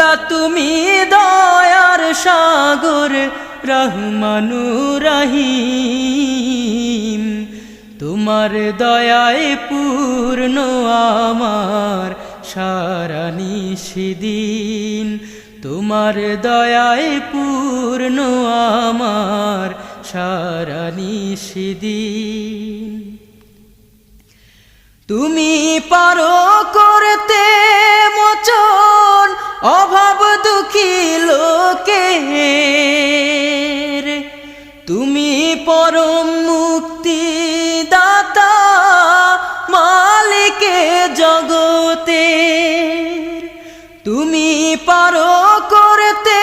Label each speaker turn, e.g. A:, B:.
A: খোদা তুমি দয়ার সাগর রহমানুর রহিম, তোমার দয়ায় পূর্ণ আমার সারা নিশিদিন, তোমার দয়ায় পূর্ণ আমার সারা নিশিদিন। তুমি পারো করতে মোচন অভাব দুঃখী লোকের, তুমি পরম মুক্তি দাতা মালিকে জগতের, তুমি পারো করতে